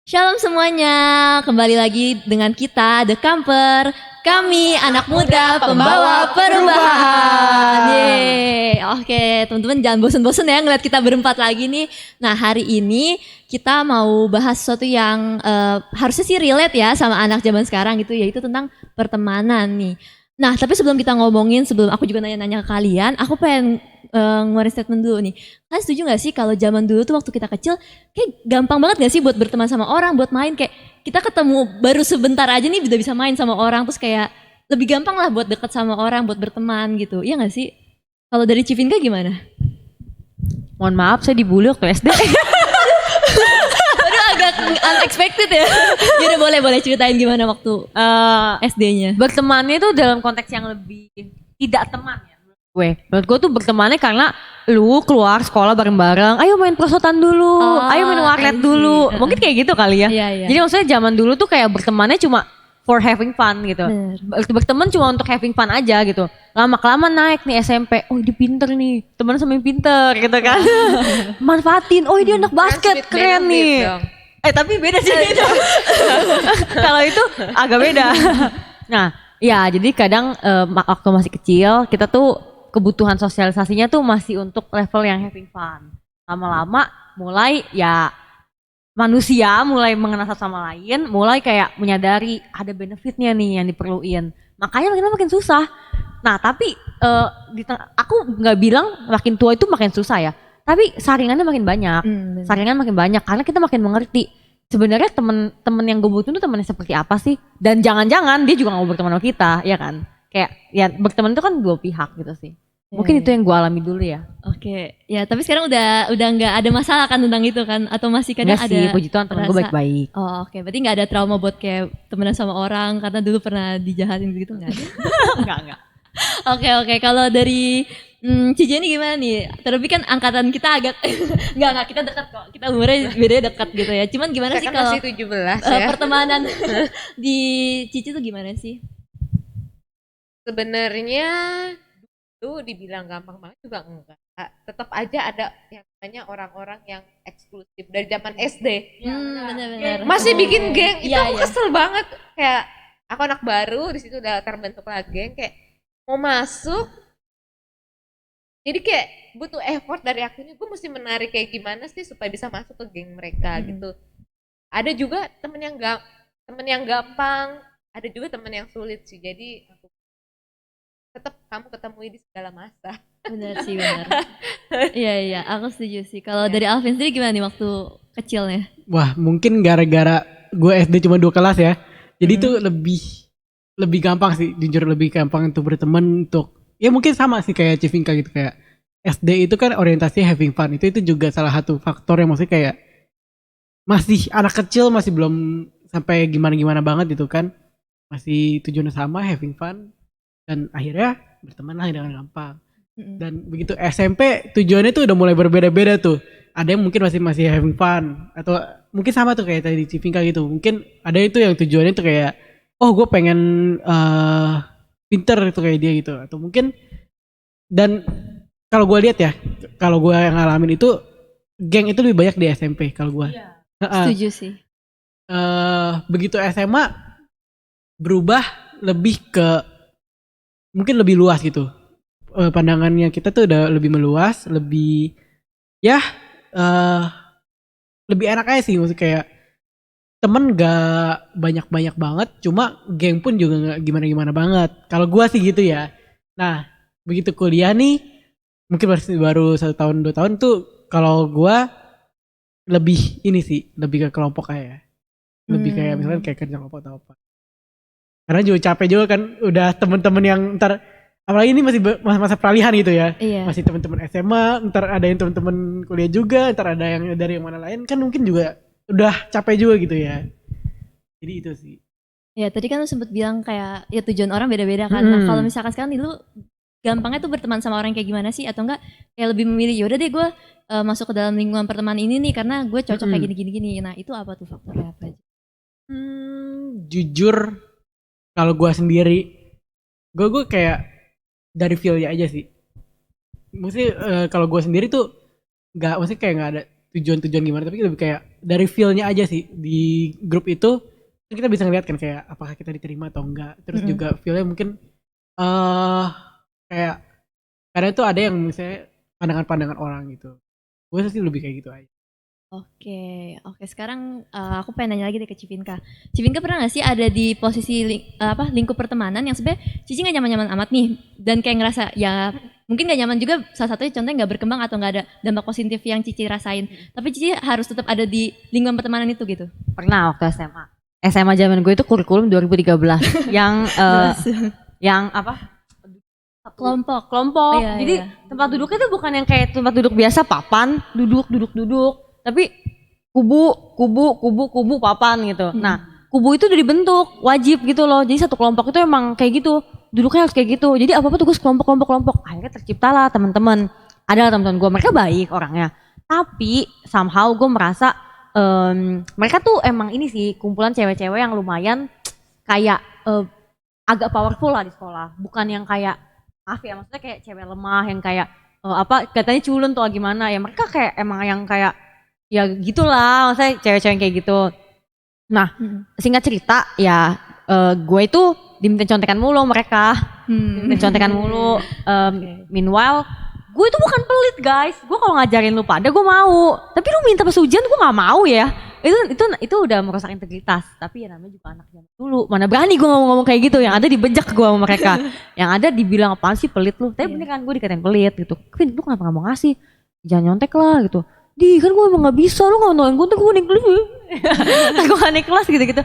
Shalom semuanya, kembali lagi dengan kita The Camper. Kami anak muda pembawa perubahan. Yeay. Oke, teman-teman jangan bosen-bosen ya ngeliat kita berempat lagi nih. Nah, hari ini kita mau bahas sesuatu yang harusnya sih relate ya sama anak zaman sekarang gitu, yaitu tentang pertemanan nih. Nah, tapi sebelum kita ngomongin, sebelum aku juga nanya-nanya ke kalian, aku pengen ngeluarin statement dulu nih. Kalian setuju gak sih kalau zaman dulu tuh waktu kita kecil kayak gampang banget gak sih buat berteman sama orang, buat main, kayak kita ketemu baru sebentar aja nih udah bisa main sama orang, terus kayak lebih gampang lah buat deket sama orang, buat berteman gitu. Iya gak sih? Kalau dari Civinka gimana? Mohon maaf, saya dibully waktu SD. Aduh, agak unexpected ya. Jadi boleh ceritain gimana waktu SD-nya. Bertemannya itu dalam konteks yang lebih tidak teman ya. Menurut gue tuh bertemannya karena lu keluar sekolah bareng-bareng, ayo main prosotan dulu, ayo main warnet dulu. Mungkin kayak gitu kali ya. Iya. Jadi maksudnya zaman dulu tuh kayak bertemannya cuma for having fun gitu. Berteman cuma untuk having fun aja gitu. Lama-kelamaan naik nih SMP, oh dia pinter nih, teman sama yang pinter gitu kan. Manfaatin, oh dia anak basket, keren nih. Tapi beda sih. Kalau itu agak beda. Nah, ya jadi kadang waktu masih kecil kita tuh kebutuhan sosialisasinya tuh masih untuk level yang having fun. Lama-lama mulai ya manusia mulai mengenal satu sama lain, mulai kayak menyadari ada benefitnya nih yang diperluin. Makanya makin susah. Nah tapi aku nggak bilang makin tua itu makin susah ya. Tapi saringannya makin banyak. Saringan makin banyak karena kita makin mengerti sebenarnya temen yang gue butuhin tuh temennya seperti apa sih. Dan jangan-jangan dia juga gak mau berteman sama kita, ya kan. Kayak ya berteman itu kan dua pihak gitu sih. Mungkin itu yang gue alami dulu ya. Oke, ya tapi sekarang udah nggak ada masalah kan tentang itu kan, atau masih kadang Enggak ada? Sih, puji Tuhan temen gue baik-baik. Oh oke, berarti nggak ada trauma buat kayak temenan sama orang karena dulu pernah dijahatin gitu nggak ada? Enggak. Oke, kalau dari Cici ini gimana nih? Terlebih kan angkatan kita agak nggak kita dekat kok, kita umurnya beda dekat gitu ya. Cuman gimana Saya sih kan kalau masih 17 ya. pertemanan di Cici tuh gimana sih? Sebenarnya dulu dibilang gampang banget juga enggak. Tetap aja ada yang namanya orang-orang yang eksklusif dari zaman SD. Benar-benar. Masih bikin geng, itu Iya, aku kesel banget. Kayak aku anak baru, di situ udah terbentuklah geng, kayak mau masuk. Jadi kayak butuh effort dari akunya, gue mesti menarik kayak gimana sih supaya bisa masuk ke geng mereka gitu. Ada juga temen yang gampang, ada juga temen yang sulit sih. Jadi aku tetap kamu ketemui di segala masa. Benar sih, benar. Iya, aku setuju sih. Kalau dari Alvin sendiri gimana nih waktu kecilnya? Wah, mungkin gara-gara gue SD cuma 2 kelas ya. Jadi tuh lebih gampang sih, jujur lebih gampang untuk berteman, untuk ya mungkin sama sih kayak Civinka gitu, kayak SD itu kan orientasinya having fun. Itu juga salah satu faktor yang maksudnya kayak masih anak kecil, masih belum sampai gimana-gimana banget gitu kan. Masih tujuannya sama, having fun. Dan akhirnya berteman lah dengan gampang. Dan begitu SMP tujuannya tuh udah mulai berbeda-beda tuh. Ada yang mungkin masih having fun, atau mungkin sama tuh kayak tadi Civinka gitu. Mungkin ada itu yang tujuannya tuh kayak oh gue pengen pinter itu kayak dia gitu. Atau mungkin, dan kalau gue lihat ya, kalau gue yang ngalamin itu geng itu lebih banyak di SMP kalau gue. Setuju sih. Begitu SMA berubah lebih ke mungkin lebih luas gitu. Pandangannya kita tuh udah lebih meluas, lebih ya lebih enak aja sih, maksudnya kayak temen gak banyak-banyak banget, cuma geng pun juga gak gimana-gimana banget. Kalau gua sih gitu ya. Nah, begitu kuliah nih, mungkin baru 1 tahun 2 tahun tuh, kalau gua lebih ini sih, lebih ke kelompok aja. Lebih kayak misalkan kayak kerja kelompok atau apa. Karena juga capek juga kan, udah temen-temen yang ntar, apalagi ini masih masa peralihan gitu ya. Iya. Masih temen-temen SMA, ntar ada yang temen-temen kuliah juga, ntar ada yang dari yang mana lain, kan mungkin juga udah capek juga gitu ya. Jadi itu sih. Ya tadi kan lu sempet bilang kayak ya tujuan orang beda-beda kan. Nah kalau misalkan sekarang nih lu gampangnya tuh berteman sama orang kayak gimana sih? Atau enggak kayak lebih memilih yaudah deh gue masuk ke dalam lingkungan pertemanan ini nih karena gue cocok kayak gini. Nah itu apa tuh faktornya apa aja? Jujur kalau gue sendiri, gue kayak dari feel-nya aja sih. Maksudnya kalau gue sendiri tuh maksudnya kayak nggak ada tujuan-tujuan gimana, tapi lebih kayak dari feel-nya aja sih di grup itu kan kita bisa ngeliat kan kayak apakah kita diterima atau enggak, terus juga feel-nya mungkin kayak kadang itu ada yang misalnya pandangan-pandangan orang gitu. Gue sih lebih kayak gitu aja. Oke. Sekarang aku pengen nanya lagi deh ke Civinka. Civinka pernah nggak sih ada di posisi lingkup pertemanan yang sebenarnya Cici nggak nyaman-nyaman amat nih, dan kayak ngerasa ya mungkin nggak nyaman juga, salah satunya contohnya nggak berkembang atau nggak ada dampak positif yang Cici rasain. Tapi Cici harus tetap ada di lingkungan pertemanan itu gitu. Pernah waktu SMA. SMA zaman gue itu kurikulum 2013 yang yang apa? Kelompok. Kelompok. Iya, Jadi iya. tempat duduknya itu bukan yang kayak tempat duduk biasa papan, duduk, tapi kubu papan gitu. Nah, kubu itu udah dibentuk, wajib gitu loh. Jadi satu kelompok itu emang kayak gitu. Duduknya harus kayak gitu. Jadi apa-apa tugas kelompok. Akhirnya terciptalah teman-teman. Ada teman-teman gue, mereka baik orangnya. Tapi somehow gue merasa mereka tuh emang ini sih kumpulan cewek-cewek yang lumayan kayak agak powerful lah di sekolah. Bukan yang kayak maaf ya, maksudnya kayak cewek lemah yang kayak katanya culun tuh gimana ya. Mereka kayak emang yang kayak ya gitulah, maksudnya cewek-cewek yang kayak gitu. Nah, singkat cerita ya gue itu diminta contekan mulu mereka. Diminta contekan mulu. Meanwhile gue itu bukan pelit guys. Gue kalau ngajarin lu pada gue mau. Tapi lu minta pas ujian gue gak mau ya. Itu udah merusak integritas. Tapi ya namanya juga anak zaman dulu. Mana berani gue ngomong-ngomong kayak gitu. Yang ada dibejek gue sama mereka. Yang ada dibilang apaan sih pelit lu. Tapi beneran gue dikatain pelit gitu. Vin lu kenapa gak mau ngasih? Jangan nyontek lah gitu. Di kan gue emang gak bisa. Lu gak nolak gue ntar gue naik kelas. Gue naik kelas gitu-gitu.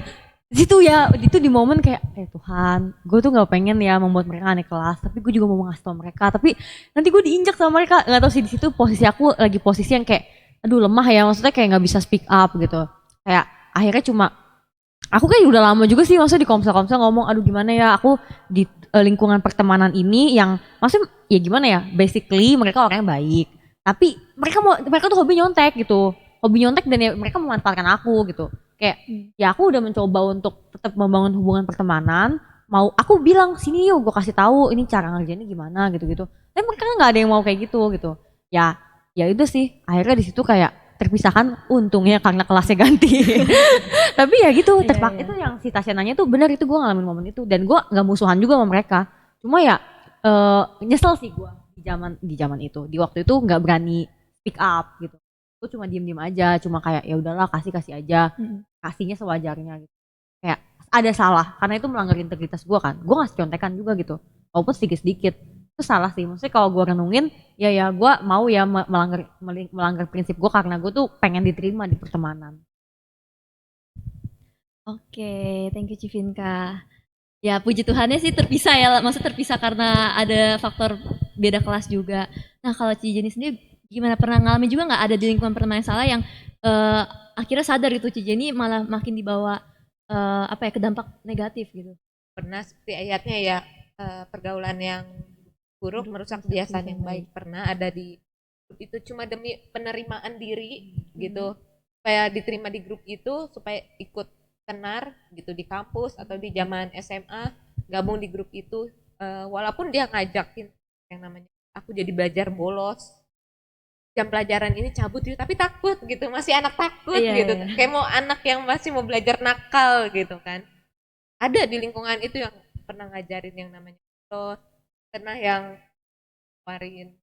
Situ ya, itu di momen kayak Tuhan, gue tuh nggak pengen ya membuat mereka naik kelas, tapi gue juga mau ngasih tau mereka, tapi nanti gue diinjak sama mereka, nggak tahu sih di situ posisi aku lagi posisi yang kayak, aduh lemah ya, maksudnya kayak nggak bisa speak up gitu, kayak akhirnya cuma, aku kayak udah lama juga sih, maksudnya di komsel ngomong, aduh gimana ya, aku di lingkungan pertemanan ini yang, maksudnya ya gimana ya, basically mereka orang yang baik, tapi mereka tuh hobi nyontek gitu, dan ya mereka memanfaatkan aku gitu. Kayak ya aku udah mencoba untuk tetap membangun hubungan pertemanan, mau aku bilang sini yuk gue kasih tahu ini cara ngerjainnya gimana gitu tapi mereka nggak ada yang mau kayak gitu ya itu sih akhirnya di situ kayak terpisahkan, untungnya karena kelasnya ganti. Tapi ya gitu itu yang si Tasya nanya tuh benar, itu gue ngalamin momen itu dan gue nggak musuhan juga sama mereka, cuma ya nyesel sih gue di zaman itu, di waktu itu nggak berani speak up gitu. Gue cuma diem aja, cuma kayak ya udahlah kasih aja, kasihnya sewajarnya gitu. Kayak ada salah karena itu melanggar integritas gue kan, gue ngasih contekan juga gitu walaupun sedikit itu salah sih, maksudnya kalau gue renungin ya gue mau ya melanggar prinsip gue karena gue tuh pengen diterima di pertemanan. Oke, thank you Civinka. Ya puji Tuhannya sih terpisah ya, maksudnya terpisah karena ada faktor beda kelas juga. Nah kalau Cijeni sendiri gimana, pernah ngalamin juga nggak ada di lingkungan pertemanan yang salah yang akhirnya sadar itu Cijeni malah makin dibawa ke dampak negatif gitu? Pernah seperti ayatnya ya, pergaulan yang buruk merusak kebiasaan yang baik. Pernah ada di grup itu cuma demi penerimaan diri gitu, supaya diterima di grup itu, supaya ikut tenar gitu di kampus atau di zaman SMA, gabung di grup itu, walaupun dia ngajakin yang namanya aku jadi belajar bolos, jam pelajaran ini cabut yuk, tapi takut gitu, masih anak takut gitu. Kayak mau anak yang masih mau belajar nakal gitu kan. Ada di lingkungan itu yang pernah ngajarin yang namanya bolos, pernah yang warin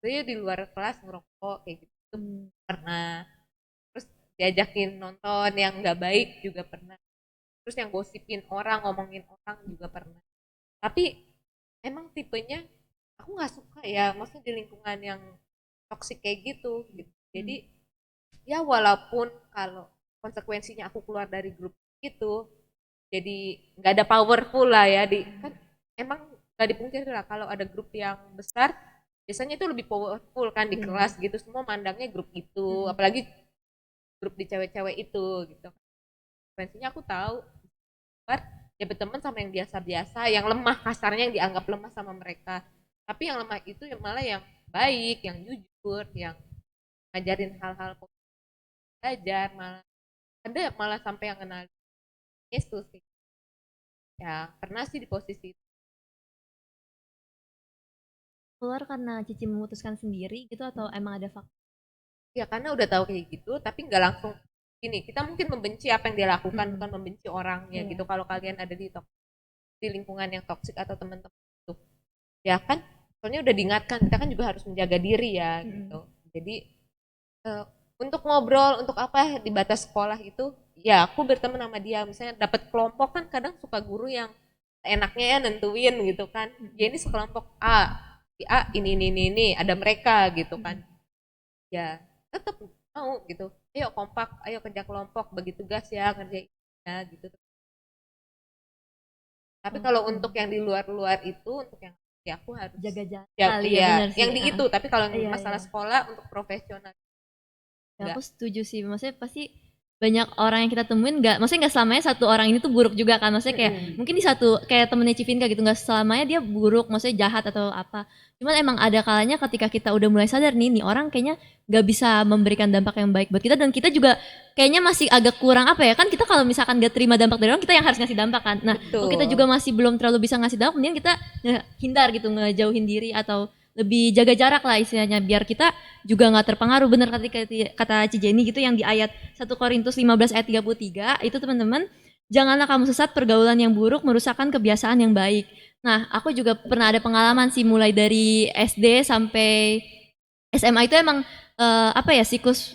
dia di luar kelas ngerokok kayak gitu, pernah. Terus diajakin nonton yang nggak baik juga pernah. Terus yang gosipin orang, ngomongin orang juga pernah. Tapi emang tipenya aku nggak suka ya, maksudnya di lingkungan yang toksik kayak gitu. Jadi ya walaupun kalau konsekuensinya aku keluar dari grup itu, jadi nggak ada powerful lah ya, kan emang nggak dipungkiri lah kalau ada grup yang besar biasanya itu lebih powerful kan di kelas gitu, semua mandangnya grup itu, apalagi grup di cewek-cewek itu gitu. Konsekuensinya aku tahu, ya berteman sama yang biasa-biasa, yang lemah, kasarnya yang dianggap lemah sama mereka. Tapi yang lemah itu malah yang baik, yang jujur, yang ngajarin hal-hal belajar, malah ada malah sampai yang kenal Yesus sih. Ya pernah sih di posisi itu. Keluar karena Cici memutuskan sendiri gitu atau emang ada faktor? Ya karena udah tahu kayak gitu, tapi nggak langsung gini. Kita mungkin membenci apa yang dia lakukan, bukan membenci orangnya gitu. Kalau kalian ada di lingkungan yang toksik atau teman-teman itu, ya kan, soalnya udah diingatkan kita kan juga harus menjaga diri ya gitu. Jadi untuk ngobrol, untuk apa di batas sekolah itu, ya aku berteman sama dia. Misalnya dapat kelompok kan kadang suka guru yang enaknya ya nentuin gitu kan. Ya ini sekelompok A, si A ini ada mereka gitu kan. Ya tetap mau gitu. Ayo kompak, ayo kerja kelompok, bagi tugas ya, kerjain ya gitu. Tapi kalau untuk yang di luar-luar itu, untuk yang ya aku harus Jaga jarak ya, kali iya, bener sih. yang di itu. Tapi kalau Iya, masalah iya. sekolah untuk profesional Ya, aku setuju sih, maksudnya pasti banyak orang yang kita temuin maksudnya nggak selamanya satu orang ini tuh buruk juga kan, maksudnya kayak mungkin di satu kayak temennya Civinka gitu, nggak selamanya dia buruk, maksudnya jahat atau apa, cuman emang ada kalanya ketika kita udah mulai sadar nih orang kayaknya nggak bisa memberikan dampak yang baik buat kita, dan kita juga kayaknya masih agak kurang apa ya, kan kita kalau misalkan gak terima dampak dari orang, kita yang harus ngasih dampak kan. Nah kalau kita juga masih belum terlalu bisa ngasih dampak, mending kita hindar gitu, ngejauhin diri atau lebih jaga jarak lah istilahnya, biar kita juga nggak terpengaruh. Bener kata Cijeni gitu yang di ayat 1 Korintus 15 ayat 33 itu, teman-teman, janganlah kamu sesat, pergaulan yang buruk merusakkan kebiasaan yang baik. Nah aku juga pernah ada pengalaman sih, mulai dari SD sampai SMA itu emang apa ya, siklus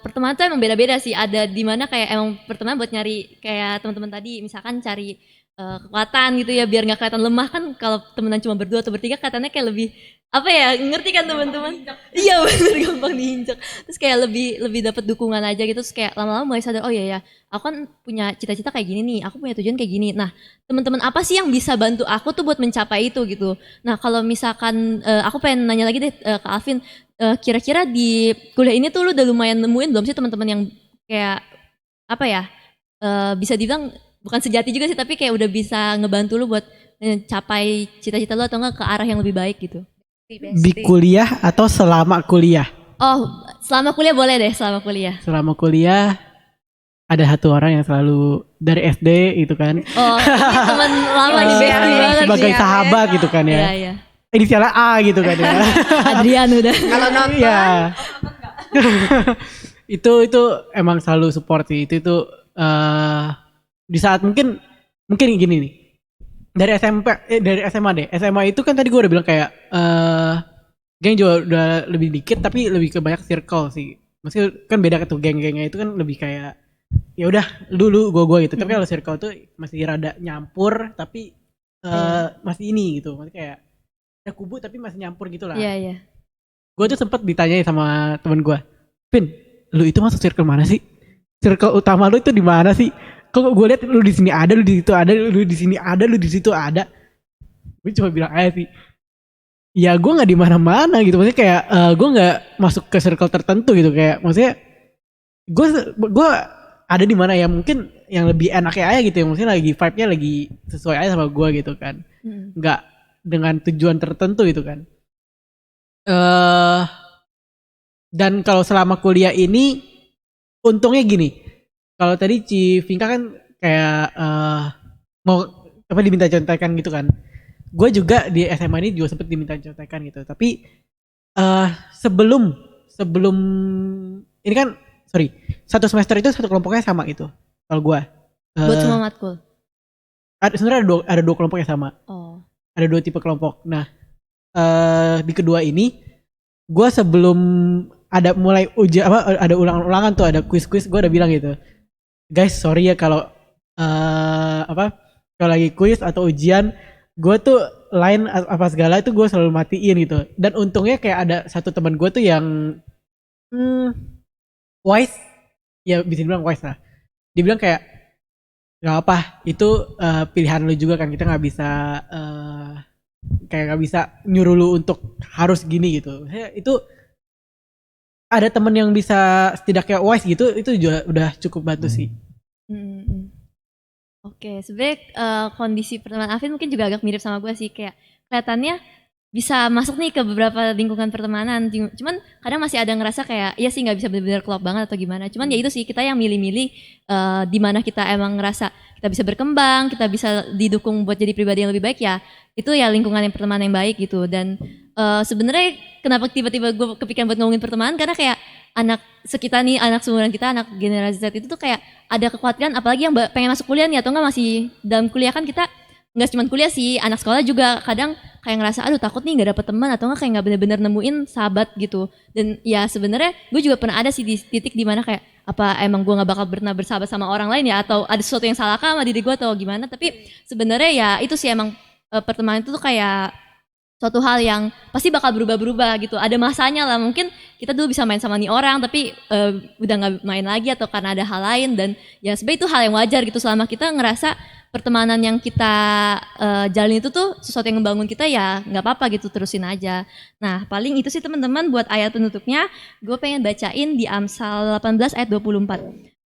pertemanan tuh emang beda-beda sih. Ada di mana kayak emang pertemanan buat nyari kayak teman-teman tadi, misalkan cari kekuatan gitu ya, biar nggak kelihatan lemah kan. Kalau temenan cuma berdua atau bertiga kelihatannya kayak lebih apa ya, ngerti kan teman-teman? Iya bener, gampang diinjak. Terus kayak lebih dapat dukungan aja gitu. Terus kayak lama-lama mulai sadar, oh iya ya, aku kan punya cita-cita kayak gini nih, aku punya tujuan kayak gini. Nah teman-teman apa sih yang bisa bantu aku tuh buat mencapai itu gitu. Nah kalau misalkan aku pengen nanya lagi deh ke Alvin, kira-kira di kuliah ini tuh lu udah lumayan nemuin belum sih teman-teman yang kayak apa ya, bisa dibilang bukan sejati juga sih, tapi kayak udah bisa ngebantu lu buat capai cita-cita lu atau enggak ke arah yang lebih baik gitu. Di kuliah atau selama kuliah? Oh, selama kuliah boleh deh, selama kuliah. Selama kuliah ada satu orang yang selalu dari SD itu kan. Oh, ini teman lama nih, bestie banget sebagai sih. sahabat gitu kan ya. Iya, iya. Inisialnya A gitu kan ya. Adrian udah. kalau nonton Iya. itu emang selalu support sih. Itu di saat mungkin gini nih. Dari dari SMA deh. SMA itu kan tadi gue udah bilang kayak geng juga udah lebih dikit, tapi lebih ke banyak circle sih. Maksudnya kan beda tuh, geng-gengnya itu kan lebih kayak ya udah dulu gua gitu. Tapi kalau circle tuh masih rada nyampur, tapi masih ini gitu. Maksudnya kayak ada kubu tapi masih nyampur gitu lah. Iya, iya. Gue tuh sempet ditanyain sama temen gue, Pin, lu itu masuk circle mana sih? Circle utama lu itu di mana sih? Kok gue lihat lu di sini ada, lu di situ ada, lu di sini ada, lu di situ ada. Gue cuma bilang aja sih, ya gue nggak di mana-mana gitu. Maksudnya kayak gue nggak masuk ke circle tertentu gitu. Kayak maksudnya gue ada di mana ya, mungkin yang lebih enaknya aja gitu ya. Maksudnya lagi vibe-nya lagi sesuai aja sama gue gitu kan. Nggak dengan tujuan tertentu gitu kan. Dan kalau selama kuliah ini untungnya gini. Kalau tadi Vinka kan kayak mau apa diminta contekan gitu kan. Gue juga di SMA ini juga sempet diminta contekan gitu. Tapi sebelum ini kan satu semester itu satu kelompoknya sama gitu. Kalau gue Buat semua matkul. Sebenarnya ada dua kelompok yang sama. Oh. Ada dua tipe kelompok. Nah di kedua ini gue sebelum ada mulai ujian ada ulangan tuh, ada quiz gue udah bilang gitu, guys sorry ya kalau kalau lagi quiz atau ujian gue tuh lain apa segala itu gue selalu matiin gitu. Dan untungnya kayak ada satu teman gue tuh yang wise, ya bisa dibilang wise lah. Dia bilang kayak nggak apa, itu pilihan lu juga kan, kita nggak bisa kayak nggak bisa nyuruh lu untuk harus gini gitu. Itu ada temen yang bisa setidaknya wise gitu, itu juga udah cukup bantu sih. Oke, sebenarnya kondisi pertemanan Alvin mungkin juga agak mirip sama gue sih, kayak kelihatannya bisa masuk nih ke beberapa lingkungan pertemanan, cuman kadang masih ada ngerasa kayak iya sih nggak bisa benar-benar klop banget atau gimana. Cuman ya itu sih, kita yang milih-milih di mana kita emang ngerasa kita bisa berkembang, kita bisa didukung buat jadi pribadi yang lebih baik, ya itu ya lingkungan yang pertemanan yang baik gitu. Dan sebenarnya kenapa tiba-tiba gue kepikiran buat ngomongin pertemanan, karena kayak anak sekitar nih, anak seumuran kita, anak generasi Z itu tuh kayak ada kekhawatiran, apalagi yang pengen masuk kuliah nih atau enggak masih dalam kuliah kan kita nggak cuma kuliah sih, anak sekolah juga kadang kayak ngerasa aduh takut nih nggak dapet teman atau enggak kayak nggak bener-bener nemuin sahabat gitu. Dan ya sebenarnya gue juga pernah ada sih di titik dimana kayak apa emang gue nggak bakal pernah bersahabat sama orang lain ya atau ada sesuatu yang salah sama diri gue atau gimana. Tapi sebenarnya ya itu sih emang pertemanan itu tuh kayak suatu hal yang pasti bakal berubah-berubah gitu. Ada masanya lah, mungkin kita dulu bisa main sama nih orang tapi udah nggak main lagi atau karena ada hal lain. Dan ya sebenarnya itu hal yang wajar gitu selama kita ngerasa pertemanan yang kita jalin itu tuh sesuatu yang membangun kita, ya nggak apa-apa gitu, terusin aja. Nah paling itu sih teman-teman buat ayat penutupnya. Gue pengen bacain di Amsal 18 ayat 24.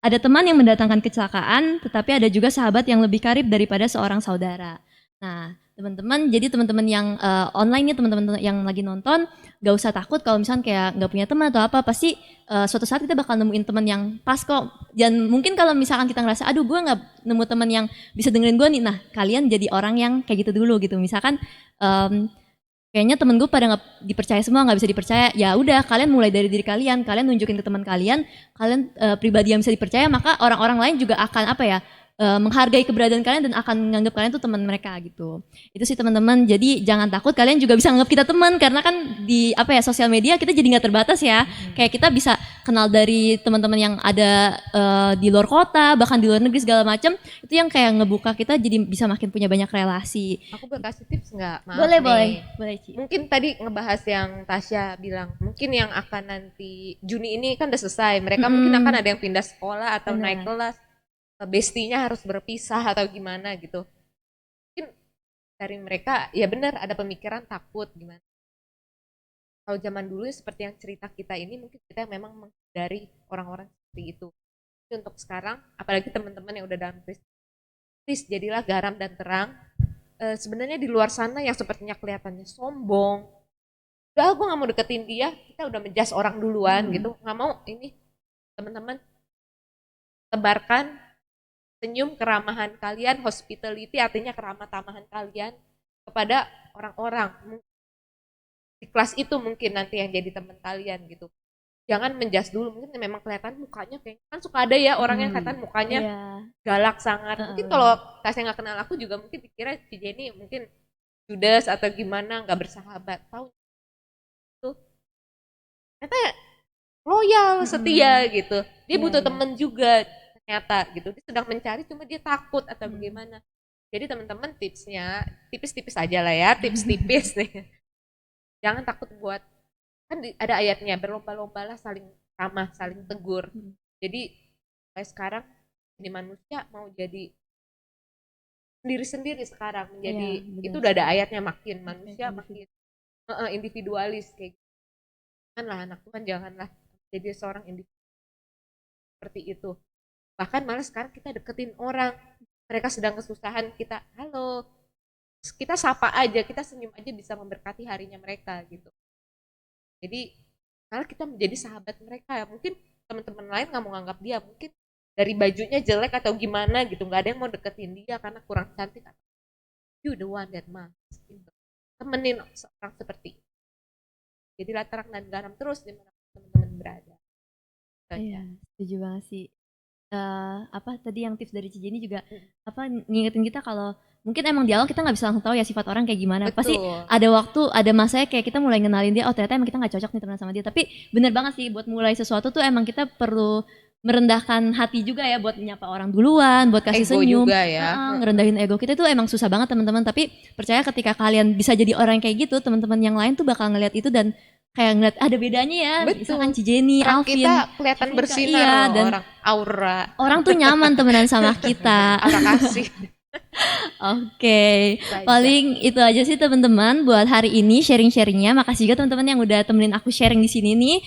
Ada teman yang mendatangkan kecelakaan, tetapi ada juga sahabat yang lebih karib daripada seorang saudara. Nah teman-teman, jadi teman-teman yang online nih, teman-teman yang lagi nonton, gak usah takut kalau misalnya kayak gak punya teman atau apa, pasti suatu saat kita bakal nemuin teman yang pas kok. Dan mungkin kalau misalkan kita ngerasa, aduh gue gak nemu teman yang bisa dengerin gue nih, nah kalian jadi orang yang kayak gitu dulu gitu. Misalkan kayaknya temen gue pada gak dipercaya semua, gak bisa dipercaya, ya udah kalian mulai dari diri kalian nunjukin ke teman kalian pribadi yang bisa dipercaya, maka orang-orang lain juga akan apa ya, menghargai keberadaan kalian dan akan menganggap kalian tuh teman mereka gitu. Itu sih teman-teman. Jadi jangan takut, kalian juga bisa anggap kita teman karena kan di apa ya, sosial media kita jadi nggak terbatas ya. Kayak kita bisa kenal dari teman-teman yang ada di luar kota, bahkan di luar negeri segala macam. Itu yang kayak ngebuka kita jadi bisa makin punya banyak relasi. Aku boleh kasih tips nggak? Maaf Boleh, nih. boleh Ci. Mungkin tadi ngebahas yang Tasya bilang, mungkin yang akan nanti Juni ini kan udah selesai. Mereka mungkin akan ada yang pindah sekolah atau naik kelas. Bestinya harus berpisah atau gimana gitu. Mungkin dari mereka ya benar ada pemikiran takut gimana. Kalau zaman dulu seperti yang cerita kita ini, mungkin kita memang menghindari orang-orang seperti itu. Tapi untuk sekarang, apalagi teman-teman yang udah dalam krisis, please jadilah garam dan terang. Sebenarnya di luar sana yang sepertinya kelihatannya sombong, udah gue gak mau deketin dia, kita udah menjas orang duluan gitu, gak mau. Ini teman-teman tebarkan senyum keramahan kalian, hospitality artinya keramah tamahan kalian kepada orang-orang di kelas itu, mungkin nanti yang jadi teman kalian gitu. Jangan menjas dulu, mungkin memang kelihatan mukanya kayak kan suka ada ya orang yang kelihatan mukanya galak sangat. Mungkin kalau Tasya nggak kenal aku juga mungkin dikira si Jenny mungkin judes atau gimana, nggak bersahabat. Tahu tuh ternyata loyal, setia gitu. Dia butuh temen juga ternyata gitu. Dia sedang mencari, cuma dia takut atau bagaimana. Jadi teman-teman tipsnya tipis-tipis aja lah ya, tips tipis nih. Jangan takut buat, kan ada ayatnya, berlomba-lombalah saling ramah, saling tegur. Jadi kayak sekarang ini manusia mau jadi sendiri-sendiri sekarang menjadi itu udah ada ayatnya, makin manusia makin individualis kayak gitu. Janganlah anak Tuhan, janganlah jadi seorang individu seperti itu. Bahkan malah sekarang kita deketin orang, mereka sedang kesusahan, kita halo, kita sapa aja, kita senyum aja bisa memberkati harinya mereka gitu. Jadi malah kita menjadi sahabat mereka. Mungkin teman-teman lain nggak mau nganggap dia, mungkin dari bajunya jelek atau gimana gitu, nggak ada yang mau deketin dia karena kurang cantik. You the one that must temenin seorang seperti itu. Jadilah terang dan garam terus di mana teman-teman berada. Iya, setuju banget sih. Apa tadi yang tips dari Cijeni juga apa ngingetin kita kalau mungkin emang di awal kita nggak bisa langsung tahu ya sifat orang kayak gimana. Betul. Pasti ada waktu, ada masanya kayak kita mulai ngenalin dia, oh ternyata emang kita nggak cocok nih teman sama dia. Tapi bener banget sih, buat mulai sesuatu tuh emang kita perlu merendahkan hati juga ya, buat menyapa orang duluan, buat kasih Ego senyum juga ya. ngerendahin ego kita tuh emang susah banget teman-teman. Tapi percaya ketika kalian bisa jadi orang kayak gitu, teman-teman yang lain tuh bakal ngeliat itu dan kayak ngeliat ada bedanya ya. Betul. Misalkan Cijeni, Alvin, kita kelihatan Civika, bersinar dan orang, aura tuh nyaman temenan sama kita. aura kasih. Oke, paling itu aja sih teman-teman buat hari ini sharing-sharingnya. Makasih juga teman-teman yang udah temenin aku sharing di sini nih.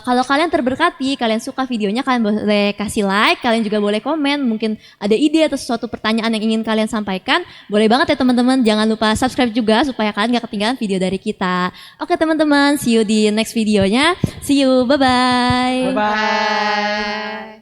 Kalau kalian terberkati, kalian suka videonya, kalian boleh kasih like, kalian juga boleh komen. Mungkin ada ide atau sesuatu pertanyaan yang ingin kalian sampaikan, boleh banget ya teman-teman. Jangan lupa subscribe juga supaya kalian gak ketinggalan video dari kita. Oke teman-teman, see you di next videonya. See you, bye-bye. Bye-bye. Bye.